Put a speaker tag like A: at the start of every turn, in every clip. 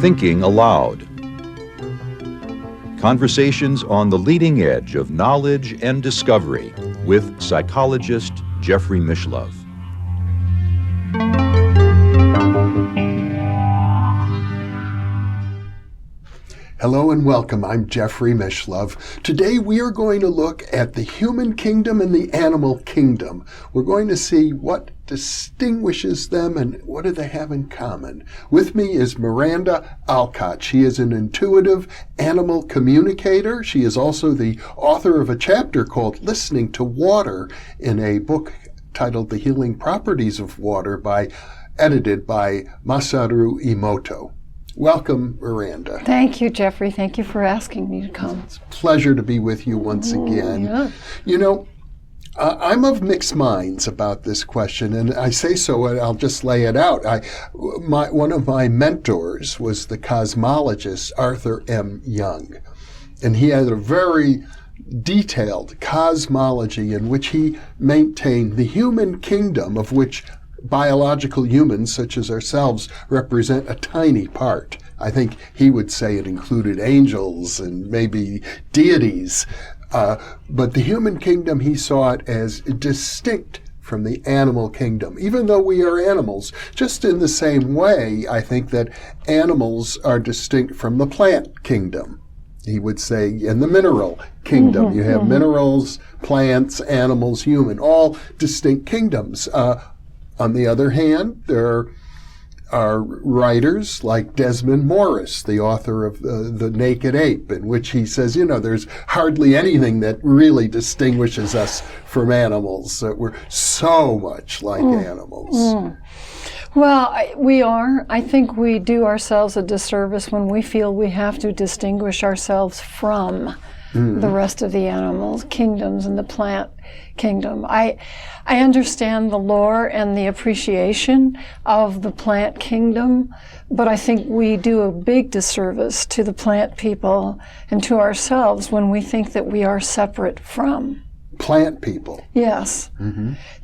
A: Thinking Aloud. Conversations on the leading edge of knowledge and discovery with psychologist Jeffrey Mishlove.
B: Hello and welcome. I'm Jeffrey Mishlove. Today we are going to look at the human kingdom and the animal kingdom. We're going to see what distinguishes them and what do they have in common. With me is Miranda Alcott. She is an intuitive animal communicator. She is also the author of a chapter called Listening to Water in a book titled The Healing Properties of Water, edited by Masaru Emoto. Welcome, Miranda.
C: Thank you, Jeffrey. Thank you for asking me to come.
B: It's a pleasure to be with you once again.
C: Yeah.
B: You know, I'm of mixed minds about this question, and I say so, and I'll just lay it out. One of my mentors was the cosmologist Arthur M. Young, and he had a very detailed cosmology in which he maintained the human kingdom, of which biological humans, such as ourselves, represent a tiny part. I think he would say it included angels and maybe deities. But the human kingdom, he saw it as distinct from the animal kingdom, even though we are animals. Just in the same way, I think that animals are distinct from the plant kingdom. He would say in the mineral kingdom, you have minerals, plants, animals, human, all distinct kingdoms. On the other hand, there are writers like Desmond Morris, the author of The Naked Ape, in which he says, there's hardly anything that really distinguishes us from animals, that we're so much like animals.
C: Well, we are. I think we do ourselves a disservice when we feel we have to distinguish ourselves from the rest of the animal kingdoms and the plant kingdom. I understand the lore and the appreciation of the plant kingdom, but I think we do a big disservice to the plant people and to ourselves when we think that we are separate from
B: plant people.
C: Yes.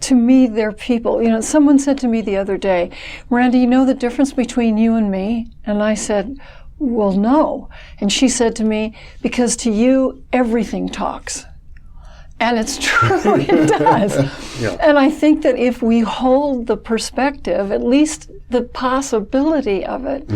C: To me, they're people. Someone said to me the other day, Miranda, you know the difference between you and me? And I said, well, no. And she said to me, because to you, everything talks. And it's true, it does.
B: Yeah.
C: And I think that if we hold the perspective, at least the possibility of it,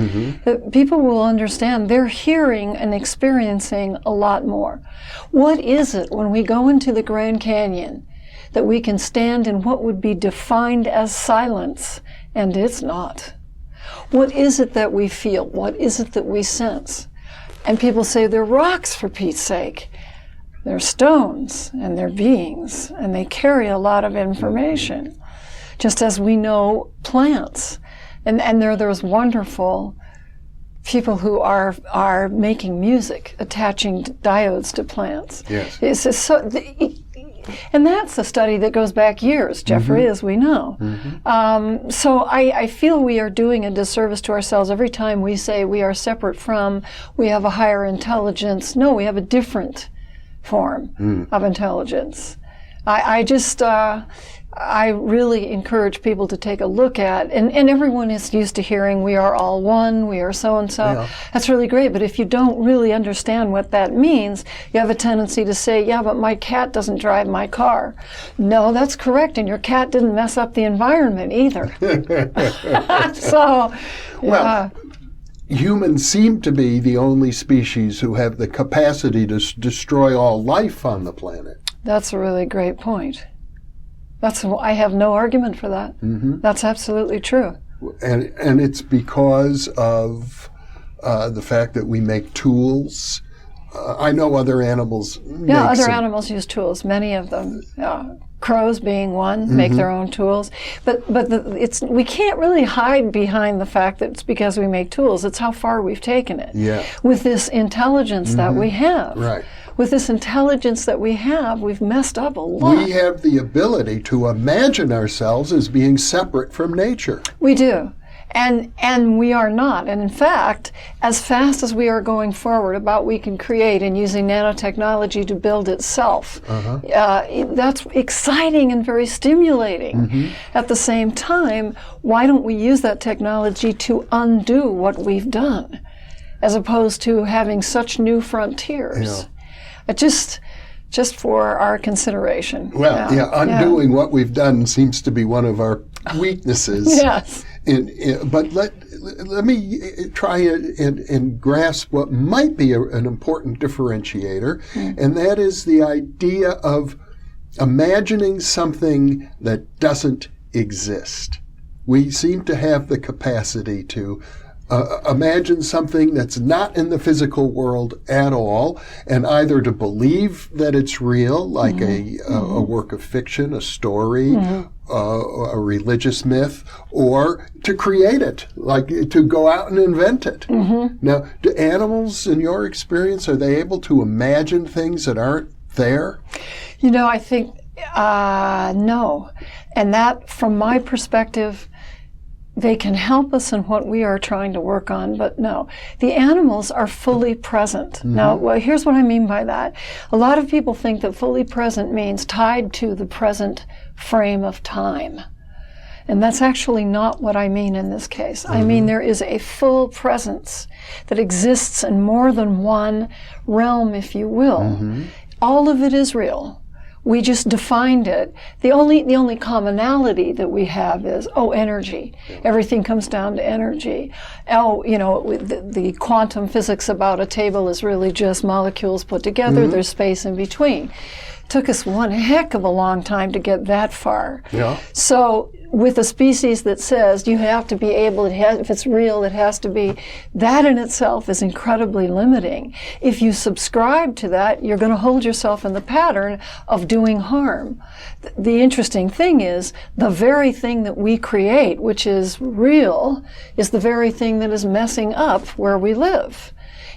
C: that people will understand they're hearing and experiencing a lot more. What is it when we go into the Grand Canyon that we can stand in what would be defined as silence, and it's not? What is it that we feel? What is it that we sense? And people say they're rocks, for Pete's sake. They're stones, and they're beings, and they carry a lot of information, just as we know plants. And there are those wonderful people who are making music, attaching diodes to plants.
B: Yes.
C: It's just and that's a study that goes back years, Jeffrey, as we know. So I feel we are doing a disservice to ourselves every time we say we are separate from, we have a higher intelligence. No, we have a different form of intelligence. I really encourage people to take a look at, and everyone is used to hearing we are all one, we are so-and-so.
B: Yeah.
C: That's really great, but if you don't really understand what that means, you have a tendency to say, yeah, but my cat doesn't drive my car. No, that's correct, and your cat didn't mess up the environment either. So,
B: well, humans seem to be the only species who have the capacity to destroy all life on the planet.
C: That's a really great point. I have no argument for that. That's absolutely true.
B: And it's because of the fact that we make tools. I know other animals
C: animals use tools, many of them. Crows being one, make their own tools. But we can't really hide behind the fact that it's because we make tools. It's how far we've taken it.
B: Yeah.
C: With this intelligence that we have.
B: Right.
C: With this intelligence that we have, we've messed up a lot.
B: We have the ability to imagine ourselves as being separate from nature.
C: We do. And we are not. And in fact, as fast as we are going forward about we can create and using nanotechnology to build itself, that's exciting and very stimulating. At the same time, why don't we use that technology to undo what we've done, as opposed to having such new frontiers? Just for our consideration.
B: Well, undoing what we've done seems to be one of our weaknesses.
C: Yes.
B: But let me try and grasp what might be an important differentiator, and that is the idea of imagining something that doesn't exist. We seem to have the capacity to imagine something that's not in the physical world at all, and either to believe that it's real, like a work of fiction, a story, a religious myth, or to create it, like to go out and invent it. Now, do animals, in your experience, are they able to imagine things that aren't there?
C: I think no. And that, from my perspective, they can help us in what we are trying to work on, but no. The animals are fully present. Now, here's what I mean by that. A lot of people think that fully present means tied to the present frame of time. And that's actually not what I mean in this case. I mean there is a full presence that exists in more than one realm, if you will. All of it is real. We just defined it. The only commonality that we have is, energy. Everything comes down to energy. The quantum physics about a table is really just molecules put together. There's space in between. Took us one heck of a long time to get that far. So with a species that says you have to be able, if it's real, it has to be, that in itself is incredibly limiting. If you subscribe to that, you're going to hold yourself in the pattern of doing harm. The interesting thing is, the very thing that we create, which is real, is the very thing that is messing up where we live.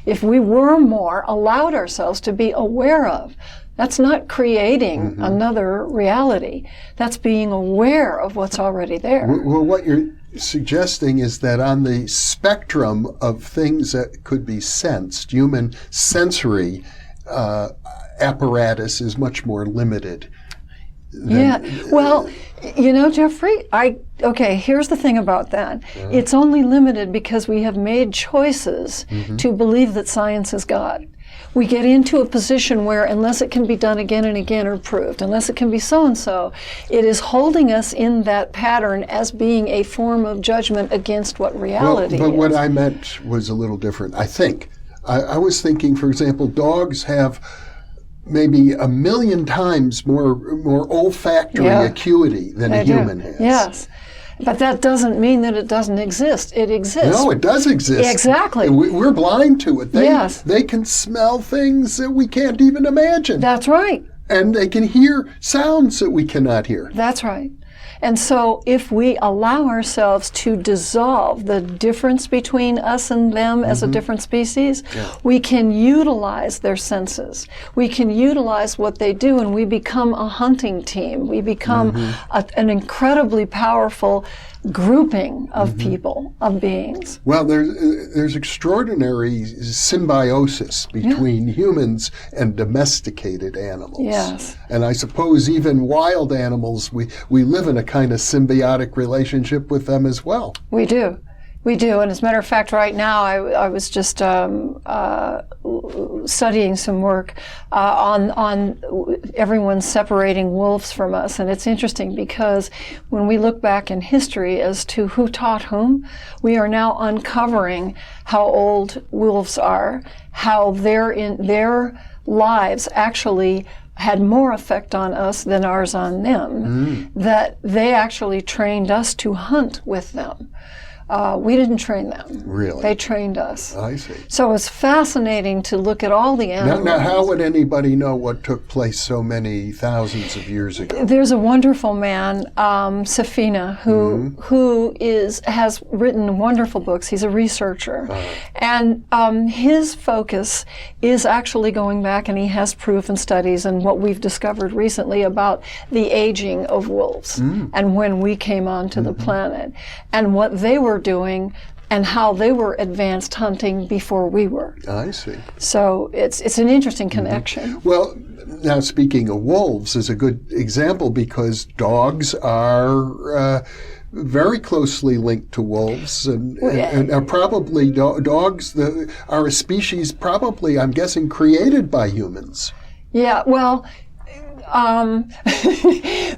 C: If we were more allowed ourselves to be aware of, that's not creating another reality. That's being aware of what's already there.
B: Well, what you're suggesting is that on the spectrum of things that could be sensed, human sensory apparatus is much more limited.
C: Well, Jeffrey, here's the thing about that. It's only limited because we have made choices to believe that science is God. We get into a position where, unless it can be done again and again or proved, unless it can be so-and-so, it is holding us in that pattern as being a form of judgment against what reality is.
B: But what I meant was a little different, I think. I was thinking, for example, dogs have maybe 1 million times more olfactory acuity than a human has.
C: Yes. But that doesn't mean that it doesn't exist. It exists.
B: No, it does exist.
C: Exactly.
B: We're blind to it. They can smell things that we can't even imagine.
C: That's right.
B: And they can hear sounds that we cannot hear.
C: That's right. And so if we allow ourselves to dissolve the difference between us and them as a different species, we can utilize their senses. We can utilize what they do, and we become a hunting team. We become an incredibly powerful grouping of people, of beings.
B: Well, there's extraordinary symbiosis between humans and domesticated animals.
C: Yes.
B: And I suppose even wild animals, we live in a kind of symbiotic relationship with them as well.
C: We do. We do, and as a matter of fact, right now I was just studying some work on everyone separating wolves from us, and it's interesting because when we look back in history as to who taught whom, we are now uncovering how old wolves are, how their lives actually had more effect on us than ours on them, that they actually trained us to hunt with them. We didn't train them.
B: Really?
C: They trained us.
B: I see.
C: So it's fascinating to look at all the animals.
B: Now, how would anybody know what took place so many thousands of years ago?
C: There's a wonderful man, Safina, who has written wonderful books. He's a researcher. And his focus is actually going back, and he has proof and studies and what we've discovered recently about the aging of wolves and when we came onto the planet. And what they were were doing and how they were advanced hunting before we were.
B: I see.
C: So it's an interesting connection.
B: Well, now speaking of wolves is a good example because dogs are very closely linked to wolves and are probably dogs are a species probably, I'm guessing, created by humans.
C: Yeah, well,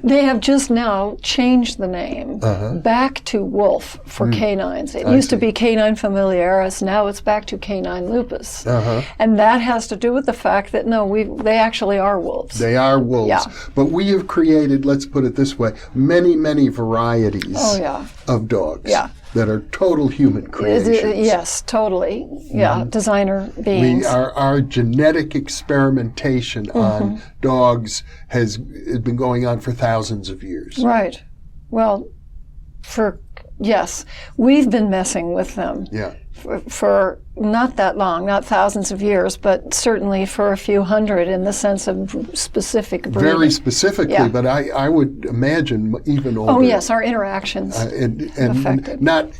C: they have just now changed the name back to wolf for canines. It used to be canine familiaris. Now it's back to canine lupus. And that has to do with the fact that, they actually are wolves.
B: They are wolves.
C: Yeah.
B: But we have created, let's put it this way, many, many varieties of dogs that are total human creations.
C: Yes, totally. Yeah, designer beings.
B: Our genetic experimentation on dogs has been going on for thousands of years.
C: Right. Well, yes, we've been messing with them.
B: Yeah.
C: For not that long, not thousands of years, but certainly for a few hundred in the sense of specific breeding.
B: Very specifically, but I would imagine even older.
C: Oh yes, our interactions
B: and
C: affected.
B: Not,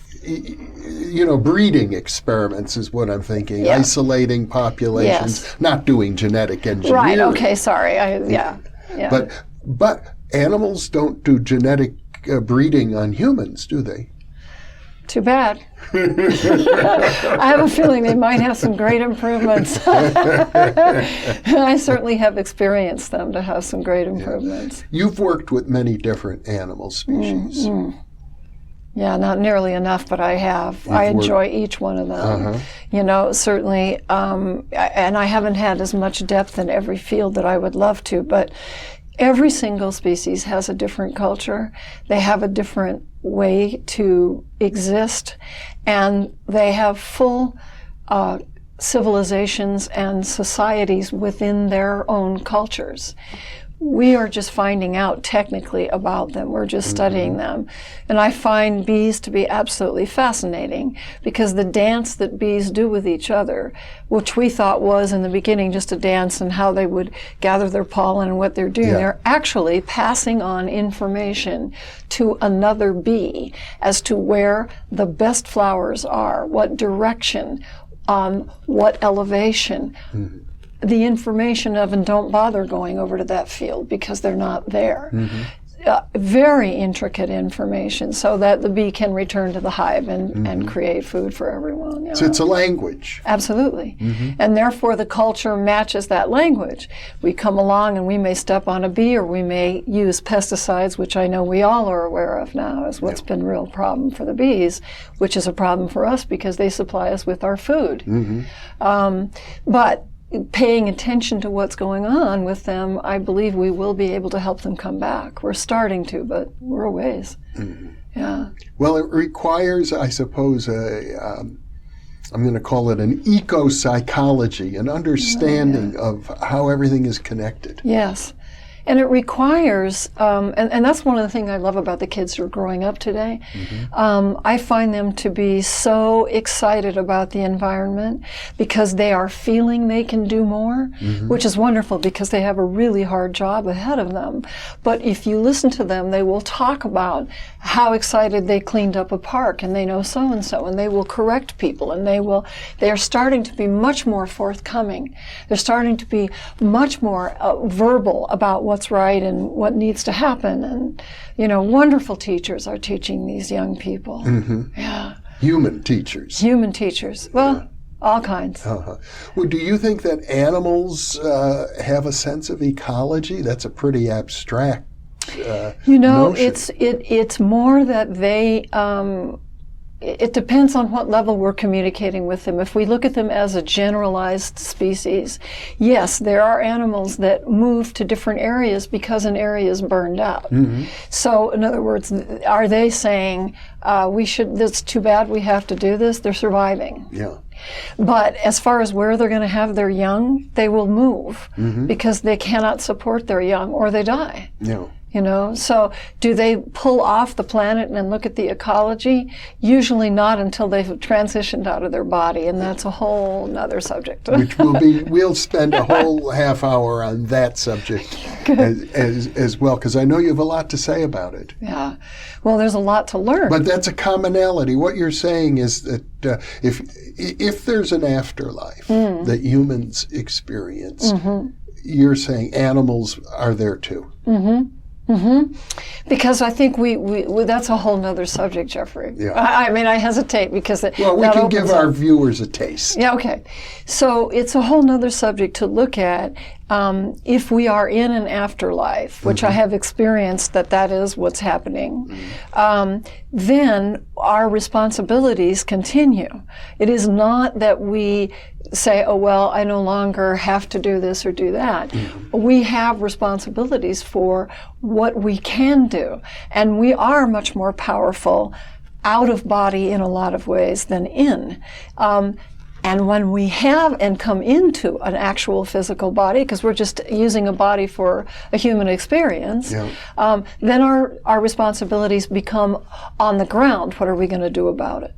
B: breeding experiments is what I'm thinking.
C: Yeah.
B: Isolating populations, not doing genetic engineering.
C: Right. Okay. Sorry. Yeah.
B: But animals don't do genetic breeding on humans, do they?
C: Too bad. I have a feeling they might have some great improvements. I certainly have experienced them to have some great improvements.
B: You've worked with many different animal species.
C: Yeah, not nearly enough, but I have. I enjoy each one of them. Certainly, and I haven't had as much depth in every field that I would love to, but every single species has a different culture. They have a different way to exist, and they have full civilizations and societies within their own cultures. We are just finding out technically about them. We're just studying them. And I find bees to be absolutely fascinating because the dance that bees do with each other, which we thought was in the beginning just a dance and how they would gather their pollen and what they're doing, they're actually passing on information to another bee as to where the best flowers are, what direction, what elevation. The information of, and don't bother going over to that field because they're not there. Very intricate information so that the bee can return to the hive and create food for everyone.
B: So it's a language.
C: Absolutely. And therefore the culture matches that language. We come along and we may step on a bee or we may use pesticides, which I know we all are aware of now is what's been a real problem for the bees, which is a problem for us because they supply us with our food. But paying attention to what's going on with them, I believe we will be able to help them come back. We're starting to, but we're a ways. Yeah.
B: Well, it requires, I suppose, I'm going to call it an eco-psychology, an understanding of how everything is connected.
C: Yes. And it requires, and that's one of the things I love about the kids who are growing up today. I find them to be so excited about the environment because they are feeling they can do more, which is wonderful because they have a really hard job ahead of them. But if you listen to them, they will talk about how excited they cleaned up a park and they know so-and-so, and they will correct people, and they are starting to be much more forthcoming. They're starting to be much more verbal about what's right and what needs to happen. And, wonderful teachers are teaching these young people. Yeah.
B: Human teachers.
C: Human teachers. Well, all kinds.
B: Well, do you think that animals have a sense of ecology? That's a pretty abstract notion.
C: It's more that they it depends on what level we're communicating with them. If we look at them as a generalized species, yes, there are animals that move to different areas because an area is burned out. So, in other words, are they saying, it's too bad we have to do this? They're surviving.
B: Yeah.
C: But as far as where they're going to have their young, they will move because they cannot support their young or they die.
B: Yeah.
C: You know, so do they pull off the planet and look at the ecology? Usually not until they've transitioned out of their body, and that's a whole nother subject.
B: Which we'll spend a whole half hour on that subject as well, because I know you have a lot to say about it.
C: Yeah, well, there's a lot to learn.
B: But that's a commonality. What you're saying is that if there's an afterlife that humans experience, you're saying animals are there too.
C: Because I think we that's a whole nother subject, Jeffrey.
B: Yeah.
C: I mean, I hesitate because
B: we can give our viewers a taste.
C: Yeah, okay. So it's a whole nother subject to look at. If we are in an afterlife, which I have experienced that is what's happening, then our responsibilities continue. It is not that we say, oh, well, I no longer have to do this or do that. We have responsibilities for what we can do. And we are much more powerful out of body in a lot of ways than in. And when we have and come into an actual physical body, because we're just using a body for a human experience, then our responsibilities become on the ground. What are we going to do about it?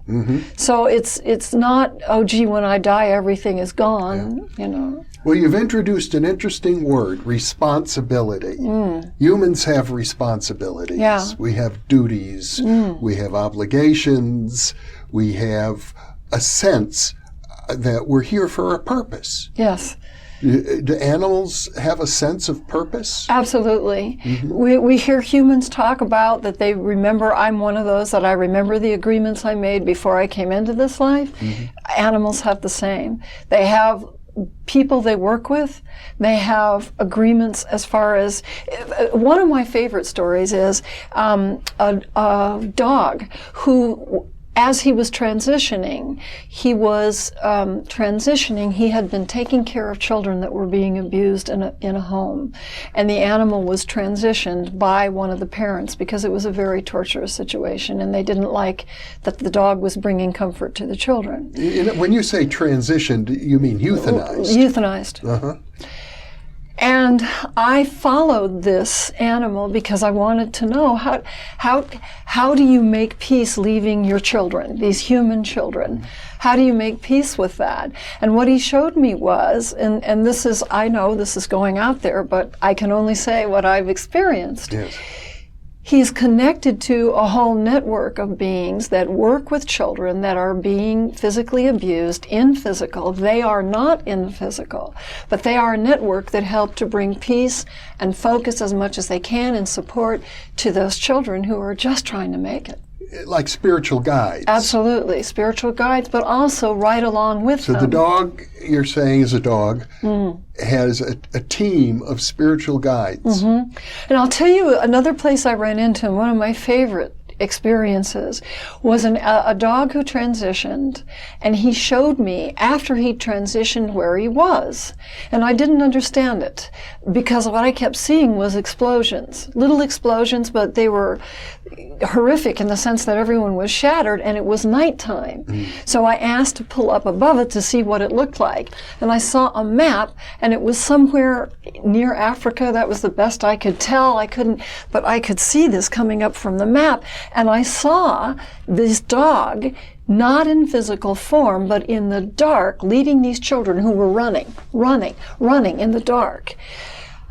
C: So it's not, oh, gee, when I die, everything is gone, you know.
B: Well, you've introduced an interesting word, responsibility. Humans have responsibilities.
C: Yeah.
B: We have duties. We have obligations. We have a sense that we're here for a purpose.
C: Yes.
B: Do animals have a sense of purpose?
C: Absolutely. We hear humans talk about that they remember, I'm one of those, that I remember the agreements I made before I came into this life. Animals have the same. They have people they work with. They have agreements as far as, one of my favorite stories is a dog who, as he was transitioning, he had been taking care of children that were being abused in a home. And the animal was transitioned by one of the parents because it was a very torturous situation, and they didn't like that the dog was bringing comfort to the children.
B: When you say transitioned, you mean euthanized?
C: Euthanized. And I followed this animal because I wanted to know how do you make peace leaving your children, these human children? How do you make peace with that? And what he showed me was, and this is, I know this is going out there, but I can only say what I've experienced.
B: Yes.
C: He's connected to a whole network of beings that work with children that are being physically abused in physical. They are not in the physical, but they are a network that help to bring peace and focus as much as they can and support to those children who are just trying to make it.
B: Like spiritual guides.
C: Absolutely, spiritual guides, but also right along with them.
B: So the dog, you're saying is a dog, has a team of spiritual guides.
C: And I'll tell you another place I ran into, and one of my favorite experiences was a dog who transitioned, and he showed me after he transitioned where he was, and I didn't understand it because what I kept seeing was explosions, little explosions, but they were horrific in the sense that everyone was shattered and it was nighttime. So I asked to pull up above it to see what it looked like, and I saw a map, and it was somewhere near Africa. That was the best I could tell. But I could see this coming up from the map. And I saw this dog, not in physical form, but in the dark, leading these children who were running in the dark.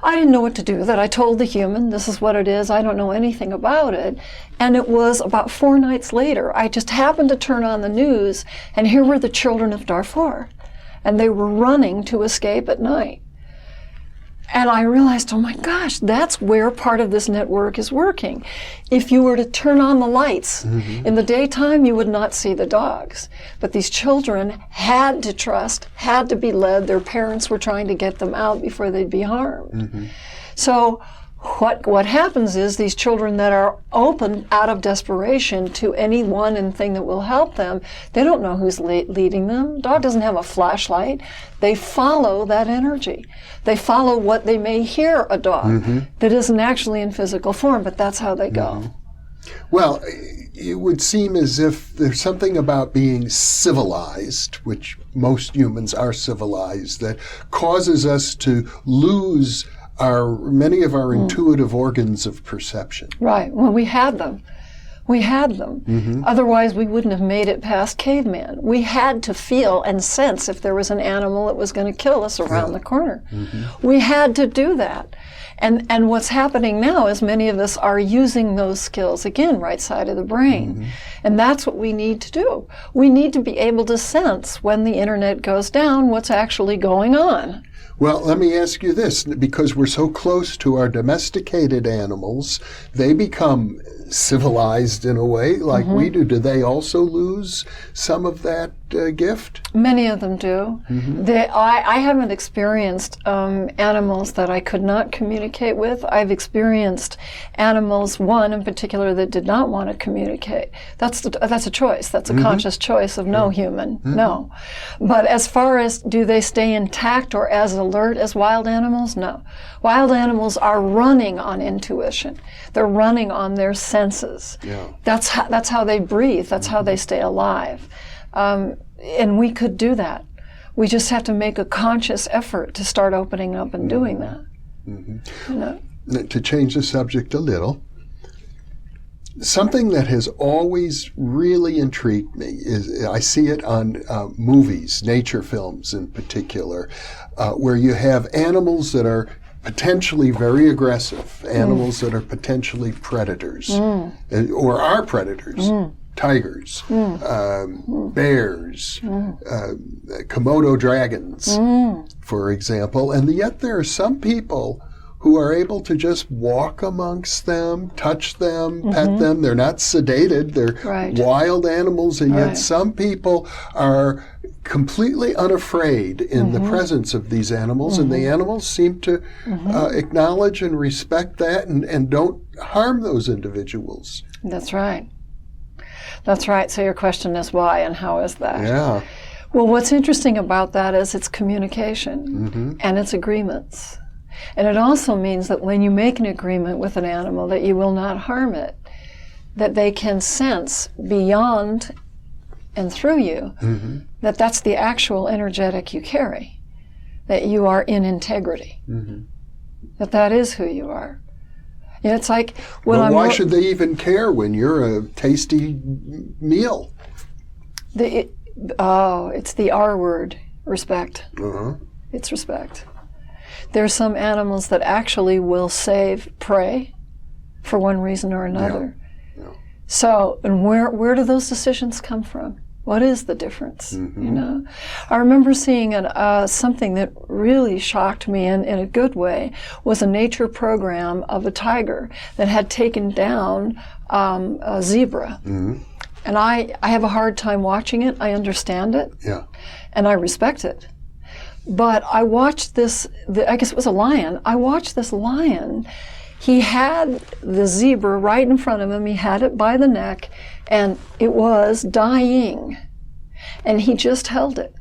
C: I didn't know what to do with it. I told the human, this is what it is. I don't know anything about it. And it was about 4 nights later. I just happened to turn on the news, and here were the children of Darfur. And they were running to escape at night. And I realized, oh my gosh, that's where part of this network is working. If you were to turn on the lights in the daytime, you would not see the dogs. But these children had to trust, had to be led. Their parents were trying to get them out before they'd be harmed. So what happens is these children that are open out of desperation to any one and thing that will help them, they don't know who's leading them. Dog doesn't have a flashlight. They follow that energy. They follow what they may hear a dog that isn't actually in physical form, but that's how they go.
B: Well, it would seem as if there's something about being civilized, which most humans are civilized, that causes us to lose many of our intuitive organs of perception.
C: Right. Well, we had them. We had them. Otherwise, we wouldn't have made it past caveman. We had to feel and sense if there was an animal that was going to kill us around the corner. We had to do that. And what's happening now is many of us are using those skills, again, right side of the brain. And that's what we need to do. We need to be able to sense when the internet goes down what's actually going on.
B: Well, let me ask you this, because we're so close to our domesticated animals, they become civilized in a way like we do. Do they also lose some of that gift?
C: Many of them do. I haven't experienced animals that I could not communicate with. I've experienced animals, one in particular, that did not want to communicate. That's a choice. That's a conscious choice of no human. No. But as far as do they stay intact or as alert as wild animals? No. Wild animals are running on intuition. They're running on their senses. That's how they breathe. That's how they stay alive. And we could do that. We just have to make a conscious effort to start opening up and doing that. You know?
B: To change the subject a little, something that has always really intrigued me is I see it on movies, nature films in particular, where you have animals that are potentially very aggressive, animals that are potentially predators, or are predators. Tigers, bears, Komodo dragons, for example. And yet there are some people who are able to just walk amongst them, touch them, pet them. They're not sedated. They're wild animals. And yet some people are completely unafraid in the presence of these animals. And the animals seem to acknowledge and respect that and don't harm those individuals.
C: That's right. That's right. So your question is why and how is that?
B: Yeah.
C: Well, what's interesting about that is it's communication and it's agreements. And it also means that when you make an agreement with an animal that you will not harm it, that they can sense beyond and through you that that's the actual energetic you carry, that you are in integrity, that is who you are. Yeah, it's like
B: why should they even care when you're a tasty meal?
C: It's the R word, respect. It's respect. There's some animals that actually will save prey for one reason or another. So, and where do those decisions come from? What is the difference? You know, I remember seeing something that really shocked me in a good way was a nature program of a tiger that had taken down a zebra. And I have a hard time watching it. I understand it. And I respect it. But I watched this, I guess it was a lion. I watched this lion. He had the zebra right in front of him. He had it by the neck, and it was dying. And he just held it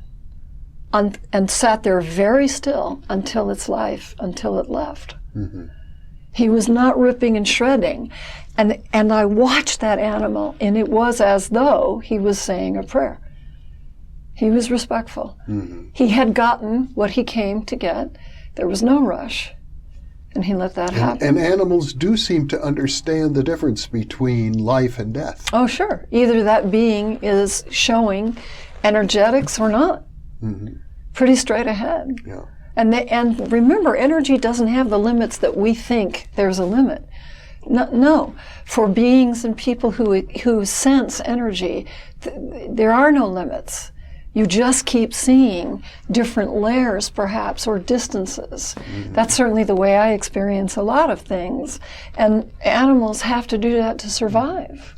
C: and sat there very still until its life, until it left. He was not ripping and shredding. And I watched that animal, and it was as though he was saying a prayer. He was respectful. He had gotten what he came to get. There was no rush. And he let that happen.
B: And animals do seem to understand the difference between life and death.
C: Oh, sure. Either that being is showing energetics or not. Pretty straight ahead. And remember, energy doesn't have the limits that we think there's a limit. No. For beings and people who sense energy, there are no limits. You just keep seeing different layers, perhaps, or distances. That's certainly the way I experience a lot of things. And animals have to do that to survive.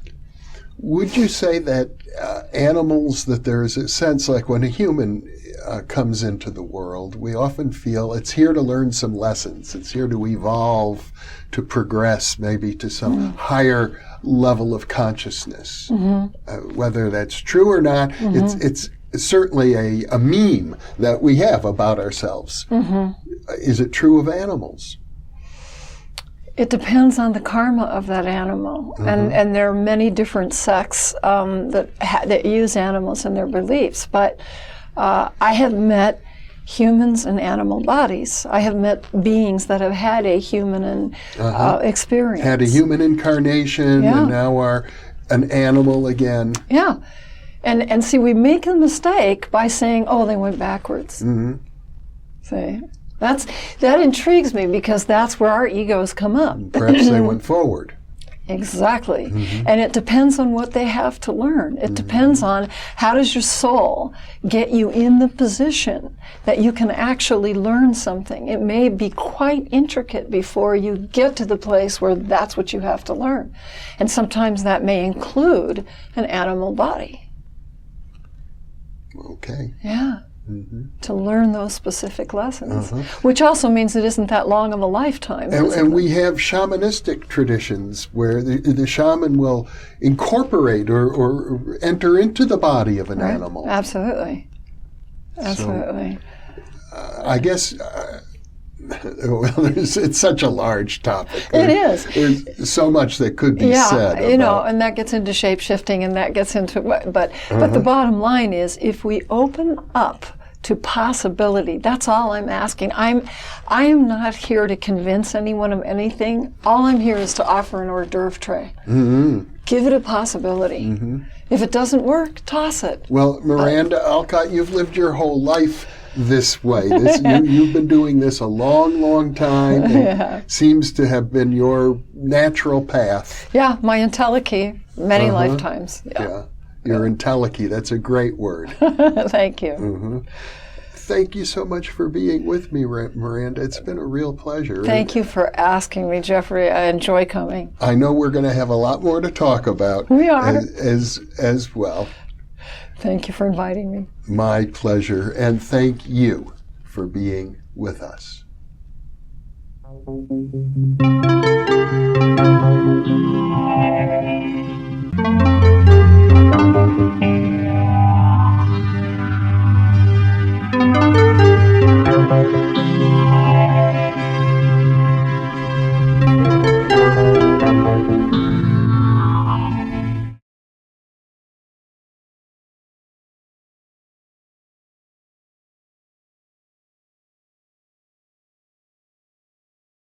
B: Would you say that animals, that there's a sense like when a human comes into the world, we often feel it's here to learn some lessons. It's here to evolve, to progress, maybe to some higher level of consciousness. Whether that's true or not, it's certainly a meme that we have about ourselves. Is it true of animals?
C: It depends on the karma of that animal, and there are many different sects that use animals in their beliefs. But I have met humans and animal bodies. I have met beings that have had a human experience.
B: Had a human incarnation and now are an animal again.
C: Yeah. And see, we make a mistake by saying, oh, they went backwards.
B: Mm-hmm.
C: See? That intrigues me because that's where our egos come up.
B: Perhaps they went forward.
C: Exactly. And it depends on what they have to learn. It depends on how does your soul get you in the position that you can actually learn something. It may be quite intricate before you get to the place where that's what you have to learn. And sometimes that may include an animal body.
B: Okay.
C: Yeah. To learn those specific lessons, which also means it isn't that long of a lifetime.
B: And we have shamanistic traditions where the shaman will incorporate or enter into the body of an animal.
C: Absolutely. Absolutely.
B: So, I guess, it's such a large topic.
C: It is.
B: There's so much that could be said.
C: Yeah, you know, and that gets into shape-shifting and that gets into, but the bottom line is if we open up to possibility. That's all I'm asking. I am not here to convince anyone of anything. All I'm here is to offer an hors d'oeuvre tray. Give it a possibility. If it doesn't work, toss it.
B: Well, Miranda Alcott, you've lived your whole life this way. You've been doing this a long, long time. It seems to have been your natural path.
C: Yeah, my entelechy, many lifetimes.
B: Yeah. Your entelechy, that's a great word.
C: Thank you.
B: Thank you so much for being with me, Miranda. It's been a real pleasure.
C: Thank you for asking me, Jeffrey. I enjoy coming.
B: I know we're going to have a lot more to talk about.
C: We are.
B: As well.
C: Thank you for inviting me.
B: My pleasure. And thank you for being with us.